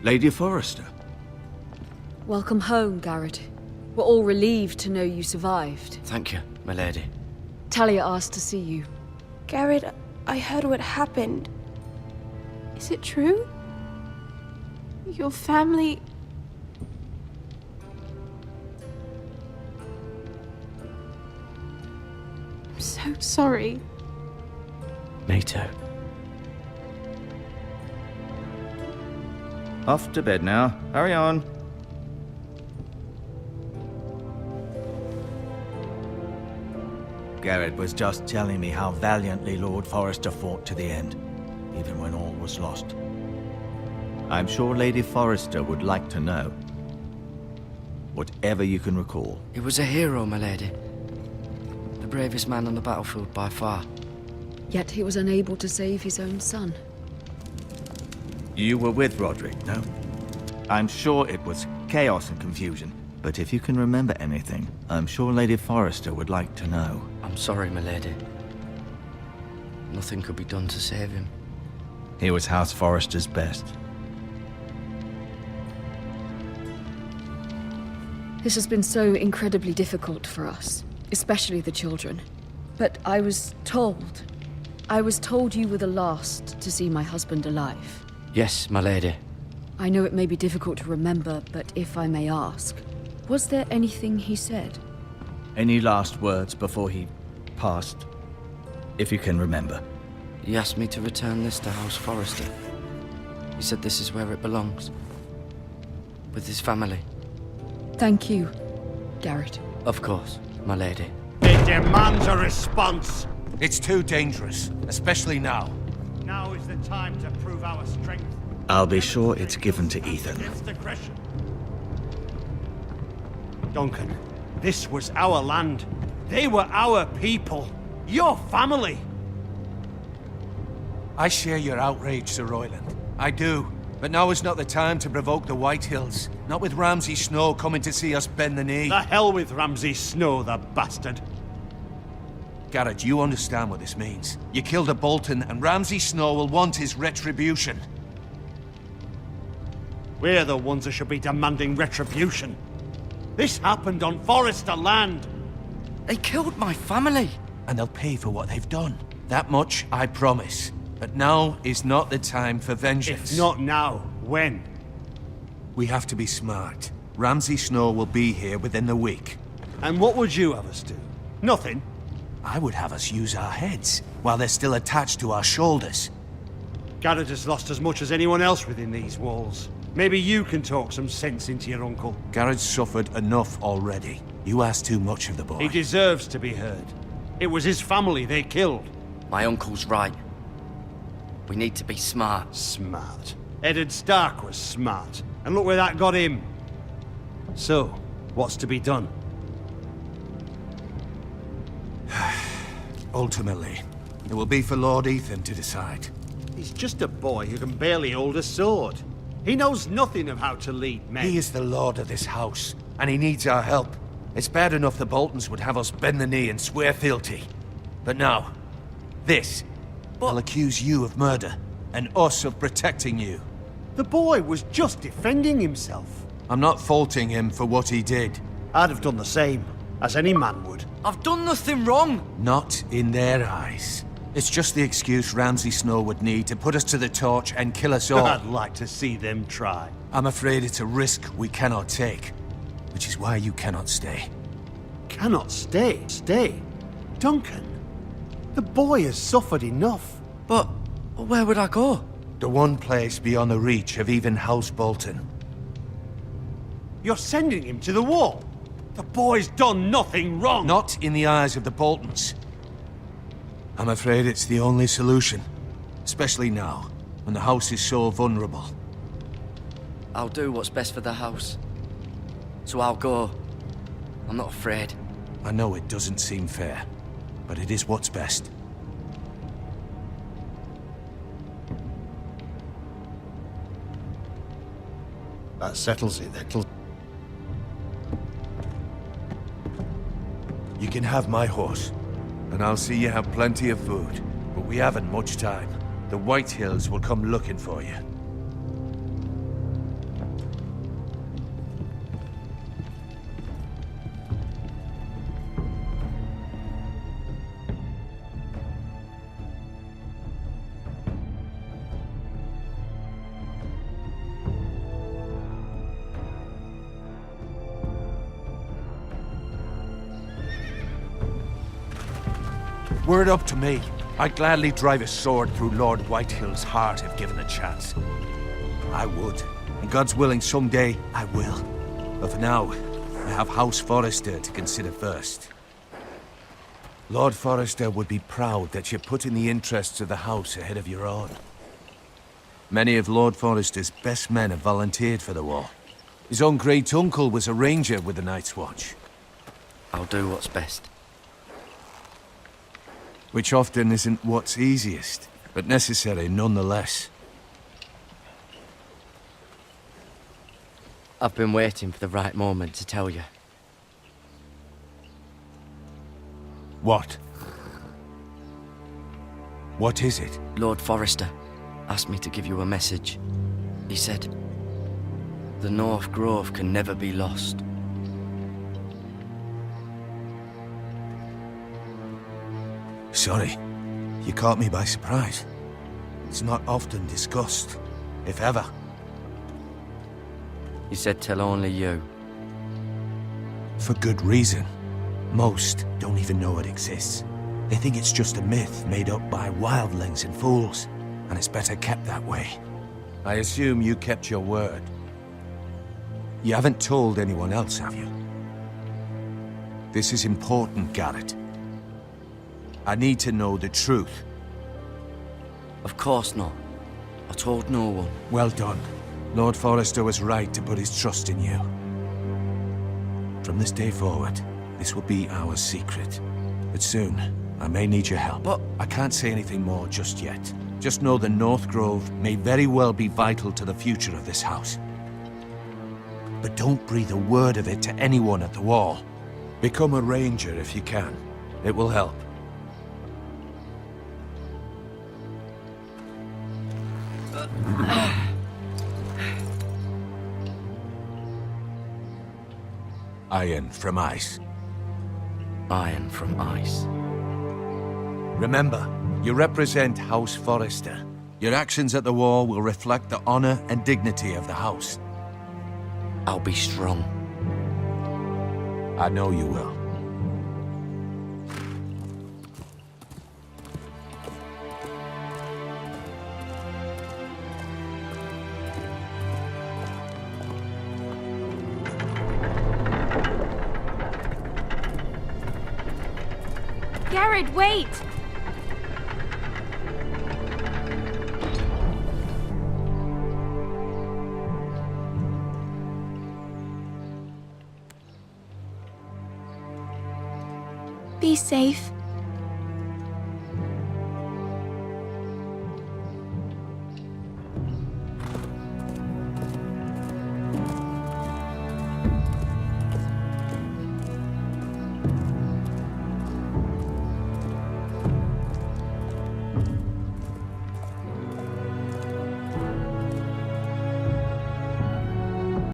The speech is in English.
Lady Forrester. Welcome home, Gared. We're all relieved to know you survived. Thank you, my lady. Talia asked to see you. Gared, I heard what happened. Is it true? Your family... I'm so sorry. Me too. Off to bed now. Hurry on. Gared was just telling me how valiantly Lord Forrester fought to the end, even when all was lost. I'm sure Lady Forrester would like to know. Whatever you can recall. He was a hero, my lady. The bravest man on the battlefield by far. Yet he was unable to save his own son. You were with Roderick, no? I'm sure it was chaos and confusion, but if you can remember anything, I'm sure Lady Forrester would like to know. I'm sorry, my lady. Nothing could be done to save him. He was House Forrester's best. This has been so incredibly difficult for us, especially the children. But I was told you were the last to see my husband alive. Yes, my lady. I know it may be difficult to remember, but if I may ask, was there anything he said? Any last words before he passed? If you can remember. He asked me to return this to House Forrester. He said this is where it belongs. With his family. Thank you, Gared. Of course, my lady. It demands a response. It's too dangerous, especially now. Now is the time to prove our strength. I'll be sure it's given to Ethan. Against aggression. Duncan, this was our land. They were our people. Your family. I share your outrage, Sir Royland. I do. But now is not the time to provoke the White Hills. Not with Ramsay Snow coming to see us bend the knee. The hell with Ramsay Snow, the bastard. Gared, you understand what this means. You killed a Bolton, and Ramsay Snow will want his retribution. We're the ones that should be demanding retribution. This happened on Forrester land. They killed my family. And they'll pay for what they've done. That much I promise. But now is not the time for vengeance. If not now, when? We have to be smart. Ramsay Snow will be here within the week. And what would you have us do? Nothing. I would have us use our heads, while they're still attached to our shoulders. Gared has lost as much as anyone else within these walls. Maybe you can talk some sense into your uncle. Gared's suffered enough already. You ask too much of the boy. He deserves to be heard. It was his family they killed. My uncle's right. We need to be smart. Smart. Eddard Stark was smart. And look where that got him. So, what's to be done? Ultimately, it will be for Lord Ethan to decide. He's just a boy who can barely hold a sword. He knows nothing of how to lead men. He is the lord of this house, and he needs our help. It's bad enough the Boltons would have us bend the knee and swear fealty. But now, this. They'll accuse you of murder, and us of protecting you. The boy was just defending himself. I'm not faulting him for what he did. I'd have done the same, as any man would. I've done nothing wrong. Not in their eyes. It's just the excuse Ramsay Snow would need to put us to the torch and kill us all. I'd like to see them try. I'm afraid it's a risk we cannot take, which is why you cannot stay. Cannot stay? Stay? Duncan, the boy has suffered enough. But where would I go? The one place beyond the reach of even House Bolton. You're sending him to the wall. The boy's done nothing wrong. Not in the eyes of the Boltons. I'm afraid it's the only solution. Especially now, when the house is so vulnerable. I'll do what's best for the house. So I'll go. I'm not afraid. I know it doesn't seem fair, but it is what's best. That settles it, then. You can have my horse, and I'll see you have plenty of food. But we haven't much time. The White Hills will come looking for you. Were it up to me, I'd gladly drive a sword through Lord Whitehill's heart if given a chance. I would. And God's willing, someday I will. But for now, I have House Forrester to consider first. Lord Forrester would be proud that you're putting the interests of the house ahead of your own. Many of Lord Forrester's best men have volunteered for the war. His own great-uncle was a ranger with the Night's Watch. I'll do what's best. Which often isn't what's easiest, but necessary nonetheless. I've been waiting for the right moment to tell you. What? What is it? Lord Forrester asked me to give you a message. He said, the North Grove can never be lost. Sorry, you caught me by surprise. It's not often discussed, if ever. He said tell only you. For good reason. Most don't even know it exists. They think it's just a myth made up by wildlings and fools, and it's better kept that way. I assume you kept your word. You haven't told anyone else, have you? This is important, Gared. I need to know the truth. Of course not. I told no one. Well done. Lord Forrester was right to put his trust in you. From this day forward, this will be our secret. But soon, I may need your help. But I can't say anything more just yet. Just know the North Grove may very well be vital to the future of this house. But don't breathe a word of it to anyone at the wall. Become a ranger if you can. It will help. Iron from ice. iron from ice. Remember, you represent House Forrester. Your actions at the war will reflect the honor and dignity of the house. I'll be strong. I know you will. Gared, wait! Be safe.